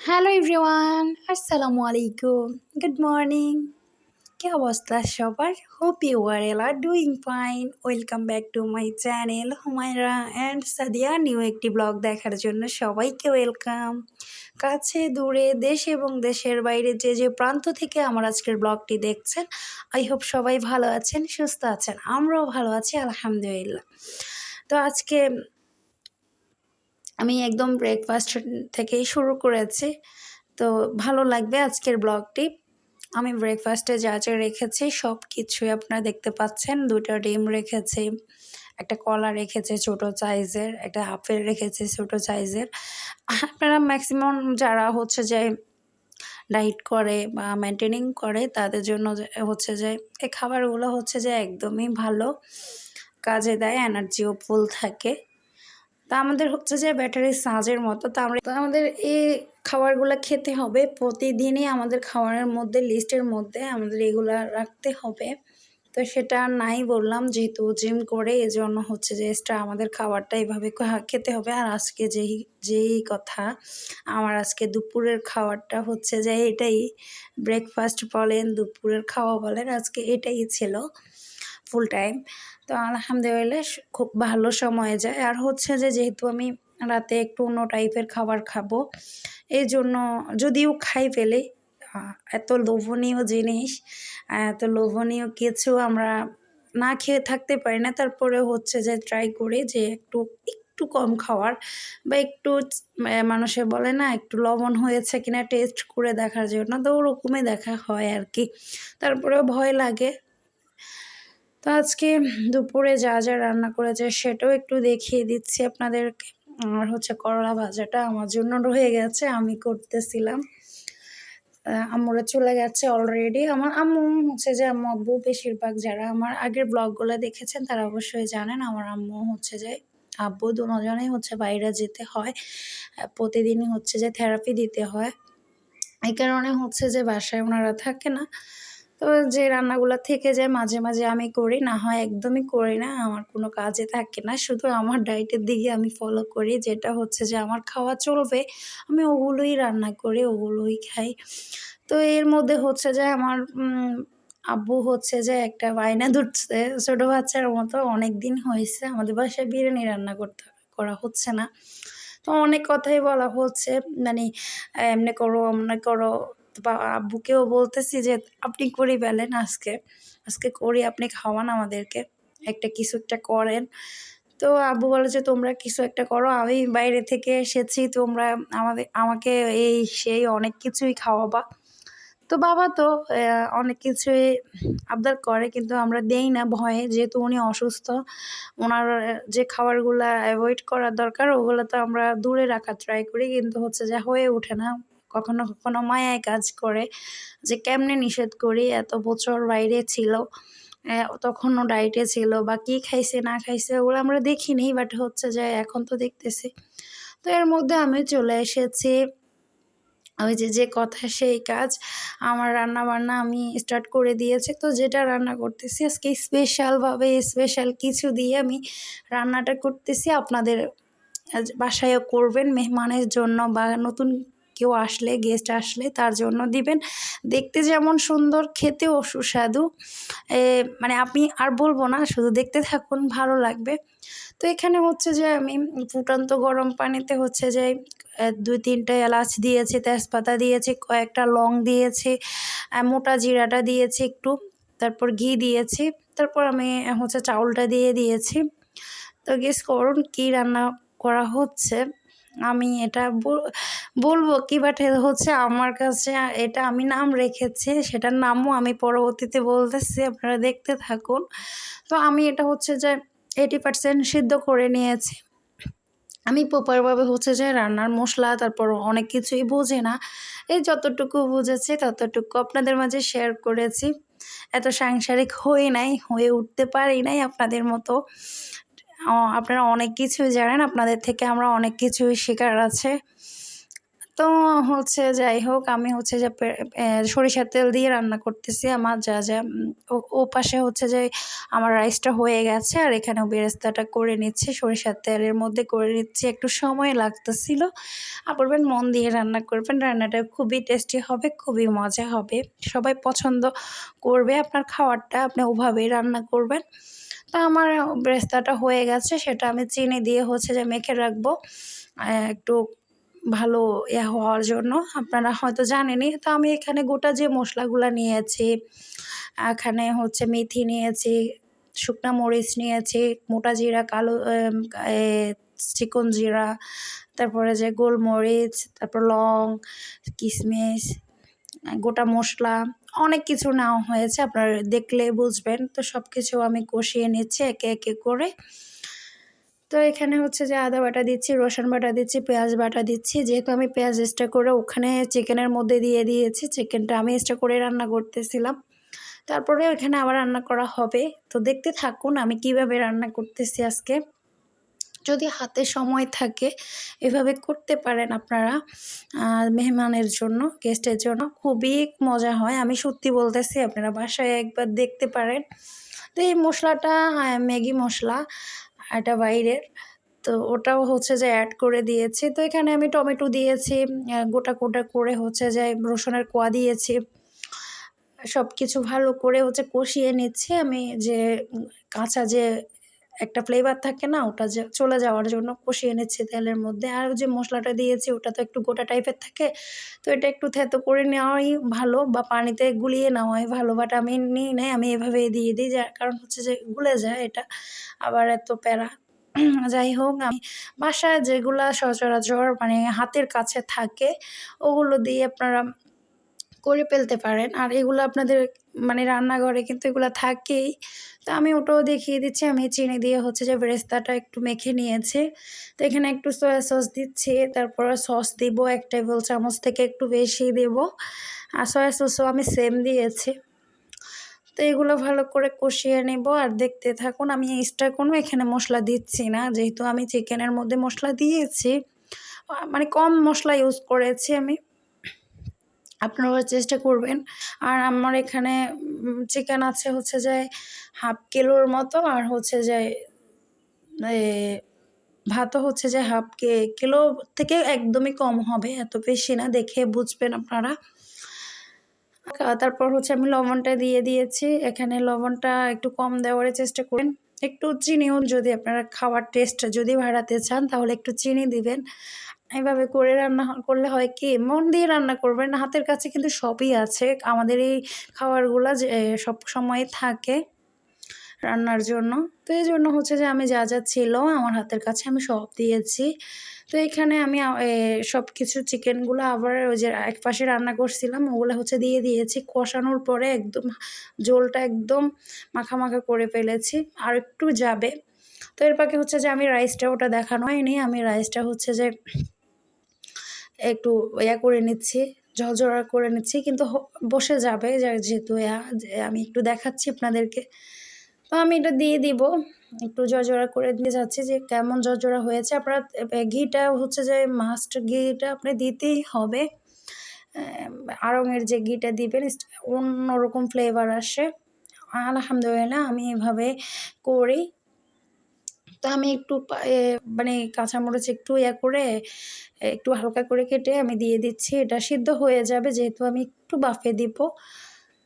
Hello everyone, আসসালামু আলাইকুম, good morning. কি অবস্থা সবার? Hope you are all are doing fine. Welcome back to my channel Humaira and Sadia. New একটি ব্লগ দেখার জন্য সবাইকে ওয়েলকাম। কাছে দূরে দেশ এবং দেশের বাইরে যে যে প্রান্ত থেকে আমার আজকের ব্লগটি দেখছেন, আই হোপ সবাই ভালো আছেন, সুস্থ আছেন। আমরাও ভালো আছি আলহামদুলিল্লাহ। তো আজকে আমি একদম ব্রেকফাস্ট থেকেই শুরু করেছি। তো ভালো লাগবে আজকের ব্লগটি। আমি ব্রেকফাস্টে যা যা রেখেছি সব কিছুই আপনারা দেখতে পাচ্ছেন। 2টা ডিম রেখেছি, একটা কলা রেখেছি ছোটো সাইজের, একটা আপেল রেখেছি ছোটো সাইজের। আপনারা ম্যাক্সিমাম যারা হচ্ছে যে ডায়েট করে বা মেনটেনিং করে তাদের জন্য হচ্ছে যে এই খাবারগুলো হচ্ছে যে একদমই ভালো কাজে দেয়, এনার্জিও ফুল থাকে। তা আমাদের হচ্ছে যে ব্যাটারি চার্জের মতো। তো আমাদের এই খাবারগুলো খেতে হবে প্রতিদিনই। আমাদের খাবারের মধ্যে লিস্টের মধ্যে আমাদের এগুলা রাখতে হবে। তো সেটা নাই বললাম, যেহেতু জিম করে এজন্য হচ্ছে যে এক্সট্রা আমাদের খাবারটা এভাবে খেতে হবে। আর আজকে যেই কথা, আমার আজকে দুপুরের খাবারটা হচ্ছে যে এটাই, ব্রেকফাস্ট বলেন দুপুরের খাওয়া বলেন, আজকে এটাই ছিল ফুল টাইম। তো আলহামদুলিল্লাহ খুব ভালো সময় যায়। আর হচ্ছে যে যেহেতু আমি রাতে একটু অন্য টাইপের খাবার খাবো, এই জন্য যদিও খাই ফেলি এত লোভনীয় জিনিস, এত লোভনীয় কিছু আমরা না খেয়ে থাকতে পারি না। তারপরে হচ্ছে যে ট্রাই করি যে একটু একটু কম খাওয়ার, বা একটু মানুষে বলে না একটু লবণ হয়েছে কিনা টেস্ট করে দেখার জন্য। তো ওরকমই দেখা হয় আর কি। তারপরেও ভয় লাগে। তো আজকে দুপুরে যা যা রান্না করেছে সেটাও একটু দেখিয়ে দিচ্ছি আপনাদেরকে। আর হচ্ছে করলা ভাজাটা আমার জন্য রয়ে গেছে, আমি করতেছিলাম। আম্মুরা চলে গেছে অলরেডি। আমার আম্মু হচ্ছে যে আম্মু আব্বু বেশিরভাগ যারা আমার আগের ব্লগগুলো দেখেছেন তারা অবশ্যই জানেন আমার আম্মু হচ্ছে যে আব্বু দুজনেই হচ্ছে বাইরে যেতে হয়, প্রতিদিনই হচ্ছে যে থেরাপি দিতে হয়। এই কারণে হচ্ছে যে বাসায় ওনারা থাকে না। তো যে রান্নাগুলো থেকে যায় মাঝে মাঝে আমি করি, না হয় একদমই করি না। আমার কোনো কাজে থাকে না, শুধু আমার ডায়েটের দিকে আমি ফলো করি। যেটা হচ্ছে যে আমার খাওয়া চলবে আমি ওগুলোই রান্না করি, ওগুলোই খাই। তো এর মধ্যে হচ্ছে যে আমার আব্বু হচ্ছে যে একটা বায়না ধরছে ছোটো বাচ্চার মতো। অনেক দিন হয়েছে আমাদের বাসায় বিরিয়ানি রান্না করা হচ্ছে না। তো অনেক কথাই বলা হচ্ছে, মানে এমনি করো অমনি করো। তো আব্বুকেও বলতেছি যে আপনি করে ফেলেন, আজকে করি, আপনি খাওয়ান আমাদেরকে, কিছু একটা করেন। তো আব্বু বলে যে তোমরা কিছু একটা করো, আমি বাইরে থেকে এসেছি, তোমরা আমাকে এই সেই অনেক কিছুই খাওয়াবা। তো বাবা তো অনেক কিছুই আবদার করে, কিন্তু আমরা দেই না ভয়ে, যেহেতু উনি অসুস্থ। ওনার যে খাবারগুলা অ্যাভয়েড করার দরকার ওগুলো তো আমরা দূরে রাখার ট্রাই করি, কিন্তু হচ্ছে যে হয়ে ওঠে না। কখনো কখনো মায়ায় কাজ করে যে কেমনে নিষেধ করি। এত বছর বাইরে ছিল, তখনও ডায়েটে ছিল, বা কী খাইছে না খাইছে ওগুলো আমরা দেখিনি, বাট হচ্ছে যে এখন তো দেখতেছি। তো এর মধ্যে আমি চলে এসেছি, ওই যে কথা সেই কাজ। আমার রান্নাবান্না আমি স্টার্ট করে দিয়েছি। তো যেটা রান্না করতেছি আজকে স্পেশালভাবে, স্পেশাল কিছু দিয়ে আমি রান্নাটা করতেছি। আপনাদের বাসায়ও করবেন মেহমানের জন্য, বা নতুন কেউ আসলে, গেস্ট আসলে তার জন্য দিবেন। দেখতে যেমন সুন্দর, খেতেও সুস্বাদু। মানে আপনি আর বলবো না, শুধু দেখতে থাকুন, ভালো লাগবে। তো এখানে হচ্ছে যে আমি ফুটন্ত গরম পানিতে হচ্ছে যে 2-3টা এলাচ দিয়েছি, তেজপাতা দিয়েছি, কয়েকটা লং দিয়েছি, মোটা জিরাটা দিয়েছি একটু, তারপর ঘি দিয়েছি, তারপর আমি হচ্ছে চাউলটা দিয়ে দিয়েছি। তো গেস করুন কী রান্না করা হচ্ছে। আমি এটা বলবো কি, বাট হচ্ছে আমার কাছে এটা আমি নাম রেখেছি, সেটার নামও আমি পরবর্তীতে বলতেছি, আপনারা দেখতে থাকুন। তো আমি এটা হচ্ছে যে 80% সিদ্ধ করে নিয়েছি। আমি প্রপারভাবে হচ্ছে যে রান্নার মশলা তারপর অনেক কিছুই বুঝি না। এই যতটুকু বুঝেছি ততটুকু আপনাদের মাঝে শেয়ার করেছি। এত সাংসারিক হয়ে উঠতে পারি নাই আপনাদের মতো। আপনারা অনেক কিছুই জানেন, আপনাদের থেকে আমরা অনেক কিছুই শেখার আছে। তো হচ্ছে যাই হোক, আমি হচ্ছে যে সরিষার তেল দিয়ে রান্না করতেছি। আমার যা যা ও পাশে হচ্ছে যে আমার রাইসটা হয়ে গেছে, আর এখানেও বেরেস্তাটা করে নিচ্ছি, সরিষার তেলের মধ্যে করে নিচ্ছি। একটু সময় লাগতেছিল। বলবেন মন দিয়ে রান্না করবেন, রান্নাটা খুবই টেস্টি হবে, খুবই মজা হবে, সবাই পছন্দ করবে আপনার খাবারটা। আপনি ওভাবেই রান্না করবেন। তা আমার বেরেস্তাটা হয়ে গেছে, সেটা আমি চিনি দিয়ে হচ্ছে যে মেখে রাখবো একটু ভালো হওয়ার জন্য। আপনারা হয়তো জানেনই। তো আমি এখানে গোটা যে মশলাগুলো নিয়েছি, এখানে হচ্ছে মেথি নিয়েছি, শুকনা মরিচ নিয়েছি, মোটা জিরা, কালো চিকন জিরা, তারপরে যে গোলমরিচ, তারপর লং, কিশমিশ, গোটা মশলা, অনেক কিছু নেওয়া হয়েছে, আপনারা দেখলে বুঝবেন। তো সব কিছু আমি কষিয়ে নিচ্ছি একে একে করে। তো এখানে হচ্ছে যে আদা বাটা দিচ্ছি, রসুন বাটা দিচ্ছি, পেঁয়াজ বাটা দিচ্ছি। যেহেতু আমি পেঁয়াজ এক্সট্রা করে ওখানে চিকেনের মধ্যে দিয়ে দিয়েছি, চিকেনটা আমি এক্সট্রা করে রান্না করতেছিলাম। তারপরে এখানে আবার রান্না করা হবে। তো দেখতে থাকুন আমি কিভাবে রান্না করতেছি আজকে। যদি হাতে সময় থাকে এভাবে করতে পারেন আপনারা মেহমানের জন্য, গেস্টের জন্য, খুবই মজা হয়। আমি সত্যি বলতেছি, আপনারা বাসায় একবার দেখতে পারেন। তো এই মশলাটা ম্যাগি মশলা, এটা বাইরের। তো ওটাও হচ্ছে যে অ্যাড করে দিয়েছি। তো এখানে আমি টমেটো দিয়েছি, গোটা গোটা করে হচ্ছে যে রসুনের কোয়া দিয়েছি। সব কিছু ভালো করে হচ্ছে কষিয়ে নিচ্ছি আমি, যে কাঁচা যে একটা ফ্লেভার থাকে না, ওটা যে চলে যাওয়ার জন্য কষিয়ে নিচ্ছি তেলের মধ্যে। আর যে মশলাটা দিয়েছি ওটা তো একটু গোটা টাইপের থাকে, তো এটা একটু থেতো করে নেওয়াই ভালো, বা পানিতে গুলিয়ে নেওয়াই ভালো। বাট আমি নিই নাই, আমি এভাবেই দিয়ে দিই, যার কারণ হচ্ছে যে গুলে যায় এটা, আবার এত প্যারা। যাই হোক, আমি বাসায় যেগুলা সচরাচর মানে হাতের কাছে থাকে ওগুলো দিয়ে আপনারা করে ফেলতে পারেন। আর এগুলো আপনাদের মানে রান্নাঘরে কিন্তু এগুলো থাকেই। তো আমি ওটাও দেখিয়ে দিচ্ছি। আমি চিনি দিয়ে হচ্ছে যে বেরেস্তাটা একটু মেখে নিয়েছি। তো এখানে একটু সয়া সস দিচ্ছি, তারপরে সস দিব ১ টেবিল চামচ থেকে একটু বেশি দেব। আর সয়া সসও আমি সেম দিয়েছি। তো এগুলো ভালো করে কষিয়ে নেব, আর দেখতে থাকুন। আমি এক্সট্রা কোনো এখানে মশলা দিচ্ছি না, যেহেতু আমি চিকেনের মধ্যে মশলা দিয়েছি। মানে কম মশলা ইউজ করেছি আমি। আপনারাও চেষ্টা করবেন। আর আমার এখানে চিকেন আছে হচ্ছে যে 1/2 কিলোর মতো, আর হচ্ছে যে এ ভাতও হচ্ছে যে কিলো থেকে একদমই কম হবে, এত বেশি না, দেখে বুঝবেন আপনারা। তারপর হচ্ছে আমি লবণটা দিয়ে দিয়েছি। এখানে লবণটা একটু কম দেওয়ার চেষ্টা করবেন। একটু চিনিও, যদি আপনারা খাওয়ার টেস্ট যদি বাড়াতে চান তাহলে একটু চিনি দিবেন। এভাবে করে রান্না করলে হয় কি, মন দিয়ে রান্না করবেন। হাতের কাছে কিন্তু সবই আছে। আমাদের এই খাবারগুলা যে সবসময় থাকে রান্নার জন্য। তো এইজন্য হচ্ছে যে আমি যা যা ছিল আমার হাতের কাছে আমি সব দিয়েছি। তো এখানে আমি সবকিছু চিকেনগুলো আবার ওই যে একপাশে রান্না করছিলাম ওগুলো হচ্ছে দিয়ে দিয়েছি। কষানোর পরে একদম ঝোলটা একদম মাখা, মাখা করে ফেলেছি। আর একটু যাবে। তো এর ফাঁকে হচ্ছে যে আমি রাইসটা, ওটা দেখানো হয়নি। আমি রাইসটা হচ্ছে যে একটু করে নিচ্ছি, ঝরঝরা করে নিচ্ছি। কিন্তু বসে যাবে যেহেতু যে আমি একটু দেখাচ্ছি আপনাদেরকে। তো আমি এটা দিয়ে দিব। একটু ঝরঝরা করে দিয়ে যাচ্ছি যে কেমন ঝরঝরা হয়েছে। আপনারা ঘিটা হচ্ছে যে মাস্ট, ঘিটা আপনি দিতেই হবে। আড়ঙের যে ঘিটা দিবেন অন্যরকম ফ্লেভার আসে। আলহামদুলিল্লাহ আমি এভাবে করি। তো আমি একটু মানে কাঁচামরিচ একটু করে একটু হালকা করে কেটে আমি দিয়ে দিচ্ছি। এটা সিদ্ধ হয়ে যাবে যেহেতু আমি একটু বাফে দিব।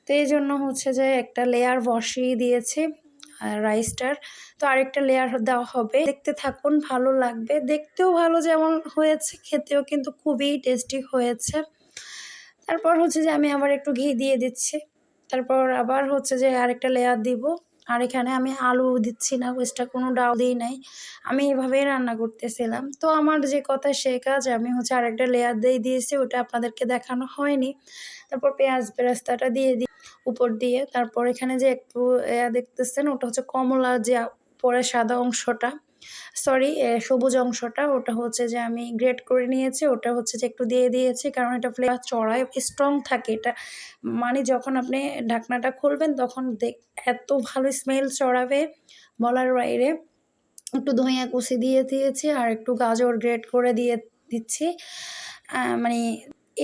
তো এইজন্য হচ্ছে যে একটা লেয়ার বসিয়ে দিয়েছি রাইসটার। তো আরেকটা লেয়ার দেওয়া হবে। দেখতে থাকুন, ভালো লাগবে। দেখতেও ভালো যেমন হয়েছে, খেতেও কিন্তু খুবই টেস্টি হয়েছে। তারপর হচ্ছে যে আমি আবার একটু ঘি দিয়ে দিচ্ছি। তারপর আবার হচ্ছে যে আরেকটা লেয়ার দিব। আর এখানে আমি আলু দিচ্ছি না, এক্সট্রা কোনো ডাল দিই নাই। আমি এভাবেই রান্না করতেছিলাম। তো আমার যে কথা সে কাজ, আমি হচ্ছে আরেকটা লেয়ার দিয়ে দিয়েছি, ওটা আপনাদেরকে দেখানো হয়নি। তারপর পেঁয়াজ বেরেস্তাটা দিয়ে দিই উপর দিয়ে। তারপর এখানে যে একটু দেখতেছেন ওটা হচ্ছে কমলা, যে পরে সাদা অংশটা, সরি সবুজ অংশটা, ওটা হচ্ছে যে আমি গ্রেট করে নিয়েছি। ওটা হচ্ছে যে একটু দিয়ে দিয়েছি, কারণ এটা ফ্লেভার চড়ায়, স্ট্রং থাকে এটা। মানে যখন আপনি ঢাকনাটা খুলবেন তখন এত ভালো স্মেল ছড়াবে বলার বাইরে। একটু ধনিয়া কুচি দিয়ে দিয়েছি, আর একটু গাজর গ্রেট করে দিয়ে দিচ্ছি। মানে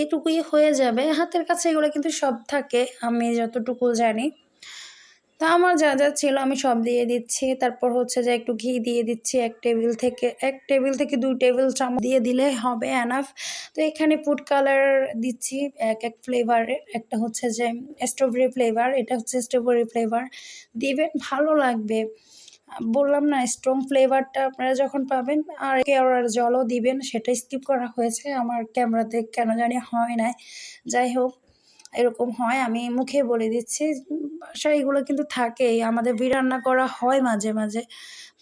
এটুকুই হয়ে যাবে। হাতের কাছে এগুলো কিন্তু সব থাকে আমি যতটুকু জানি। তো আমার যা, যা ছিল আমি সব দিয়ে দিচ্ছি। তারপর হচ্ছে যে একটু ঘি দিয়ে দিচ্ছি ১ টেবিল থেকে ২ টেবিল চামচ দিয়ে দিলে হবে এনাফ। তো এখানে ফুড কালার দিচ্ছি এক ফ্লেভারের। একটা হচ্ছে যে স্ট্রবেরি ফ্লেভার, এটা হচ্ছে স্ট্রবেরি ফ্লেভার দিবেন, ভালো লাগবে। বললাম না স্ট্রং ফ্লেভারটা আপনারা যখন পাবেন আর কেওড়ার জলও দিবেন, সেটা স্কিপ করা হয়েছে। আমার ক্যামেরাতে কেন জানি হয় নাই। যাই হোক এরকম হয়, আমি মুখে বলে দিচ্ছি। বাসায় এগুলো কিন্তু থাকেই, আমাদের রান্না করা হয় মাঝে, মাঝে।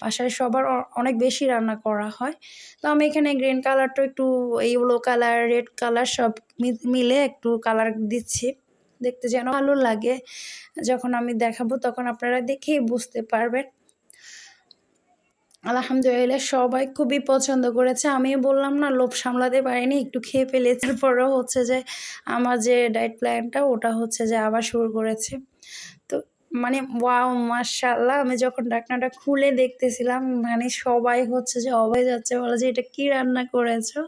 বাসায় সবার অনেক বেশি রান্না করা হয়। তো আমি এখানে গ্রিন কালারটা একটু ইয়েলো কালার, রেড কালার সব মিলে একটু কালার দিচ্ছি। দেখতে যেন ভালো লাগে। যখন আমি দেখাবো তখন আপনারা দেখেই বুঝতে পারবেন। আলহামদুলিল্লাহ সবাই খুবই পছন্দ করেছে। আমি বললাম না লোভ সামলাতে পারিনি, একটু খেয়ে ফেলেছি। তারপরেও হচ্ছে যে আমার যে ডায়েট প্ল্যানটা ওটা হচ্ছে যে আবার শুরু করেছি। তো মানে ওয়াও! মাশাআল্লাহ, আমি যখন ঢাকনাটা খুলে দেখতেছিলাম মানে সবাই হচ্ছে যে অবাক হয়ে যাচ্ছে, বলে যে, "এটা কি রান্না করেছো?"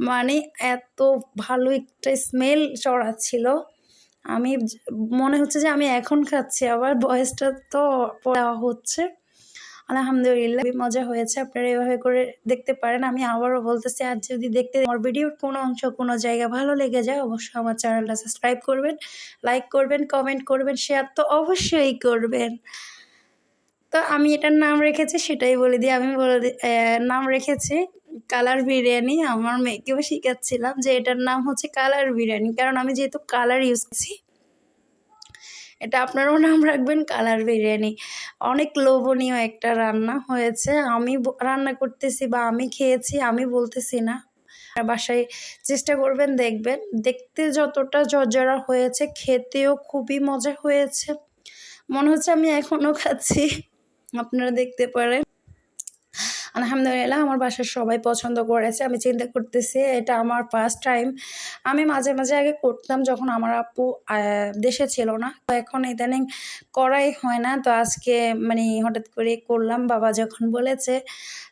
মানে এত ভালো একটা স্মেল ছড়াচ্ছিল। আমি মনে হচ্ছে যে আমি এখন খাচ্ছি, আবার ভয়েসটা তো দেওয়া হচ্ছে। আলহামদুলিল্লাহ খুবই মজা হয়েছে। আপনারা এভাবে করে দেখতে পারেন। আমি আবারও বলতেছি, আর যদি দেখতে আমার ভিডিওর কোনো অংশ কোনো জায়গা ভালো লেগে যায় অবশ্যই আমার চ্যানেলটা সাবস্ক্রাইব করবেন, লাইক করবেন, কমেন্ট করবেন, শেয়ার তো অবশ্যই করবেন। তো আমি এটার নাম রেখেছি সেটাই বলে দিই। আমি বলে নাম রেখেছি কালার বিরিয়ানি। আমার মেয়েকেও শিখাচ্ছিলাম যে এটার নাম হচ্ছে কালার বিরিয়ানি। কারণ আমি যেহেতু কালার ইউজ করছি, এটা আপনারাও নাম রাখবেন কালার বিরিয়ানি। অনেক লোভনীয় একটা রান্না হয়েছে। আমি রান্না করতেছি বা আমি খেয়েছি, আমি বলতেছি না। বাসায় চেষ্টা করবেন, দেখবেন। দেখতে যতটা ঝরঝরা হয়েছে, খেতেও খুবই মজা হয়েছে। মনে হচ্ছে আমি এখনো খাচ্ছি। আপনারা দেখতে পারেন। আলহামদুলিল্লাহ আমার বাসার সবাই পছন্দ করেছে। আমি চিন্তা করতেছি এটা আমার ফার্স্ট টাইম। আমি মাঝে, মাঝে আগে করতাম যখন আমার আব্বু দেশে ছিল না। তো এখন ইদানিং করাই হয় না। তো আজকে মানে হঠাৎ করে করলাম, বাবা যখন বলেছে।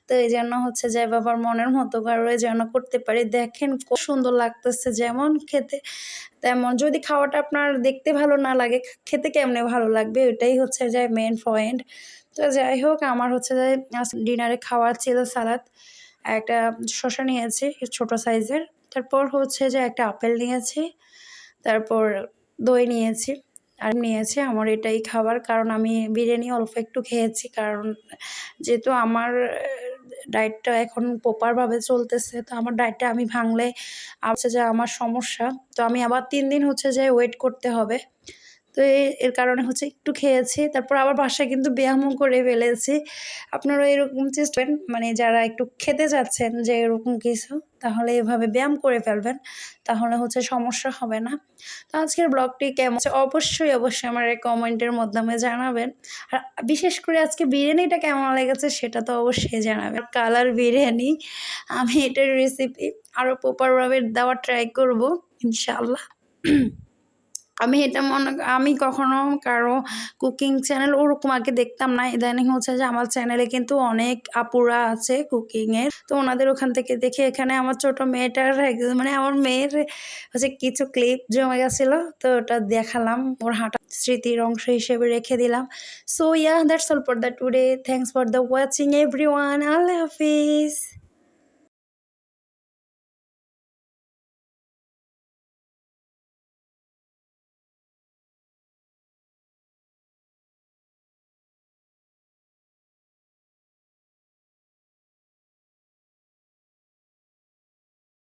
তো এইজন্য হচ্ছে যে বাবার মনের মতো করে যেন করতে পারি। দেখেন খুব সুন্দর লাগতেছে, যেমন খেতে তেমন। যদি খাওয়াটা আপনার দেখতে ভালো না লাগে, খেতে কেমনে ভালো লাগবে? ওইটাই হচ্ছে যে মেইন পয়েন্ট। তো যাই হোক আমার হচ্ছে যে ডিনারে খাওয়ার ছিল সালাদ, একটা শসা নিয়েছি ছোট সাইজের, তারপর হচ্ছে যে একটা আপেল নিয়েছি, তারপর দই নিয়েছি আর নিয়েছি। আমার এটাই খাবার, কারণ আমি বিরিয়ানি অল্প একটু খেয়েছি, কারণ যেহেতু আমার ডায়েটটা এখন প্রপারভাবে চলতেছে। তো আমার ডায়েটটা আমি ভাঙলে হচ্ছে যে আমার সমস্যা। তো আমি আবার ৩ দিন হচ্ছে যে ওয়েট করতে হবে। তো এর কারণে হচ্ছে একটু খেয়েছি। তারপর আবার বাসায় কিন্তু ব্যায়ামও করে ফেলেছি। আপনারাও এরকম চেষ্টা করেন, মানে যারা একটু খেতে চাচ্ছেন যে এরকম কিছু, তাহলে এভাবে ব্যায়াম করে ফেলবেন। তাহলে হচ্ছে সমস্যা হবে না। তো আজকের ব্লগটি কেমন হচ্ছে অবশ্যই, অবশ্যই আমার এই কমেন্টের মাধ্যমে জানাবেন। আর বিশেষ করে আজকে বিরিয়ানিটা কেমন লেগেছে সেটা তো অবশ্যই জানাবেন। কালার বিরিয়ানি, আমি এটার রেসিপি আরও প্রপারভাবে দেওয়ার ট্রাই করব ইনশাআল্লাহ। আমি এটা আমি কখনো কারো কুকিং চ্যানেল ওরকম আগে দেখতাম না। ইদানিং হচ্ছে যে আমার চ্যানেলে কিন্তু অনেক আপুরা আছে কুকিংয়ের। তো ওনাদের ওখান থেকে দেখে এখানে আমার ছোট মেয়েটার মানে আমার মেয়ের হচ্ছে কিছু ক্লিপ জমে গেছিলো। তো ওটা দেখালাম, ওর হাঁটা স্মৃতির অংশ হিসেবে রেখে দিলাম। So that's all for the today. Thanks for the watching everyone. Allah Hafiz.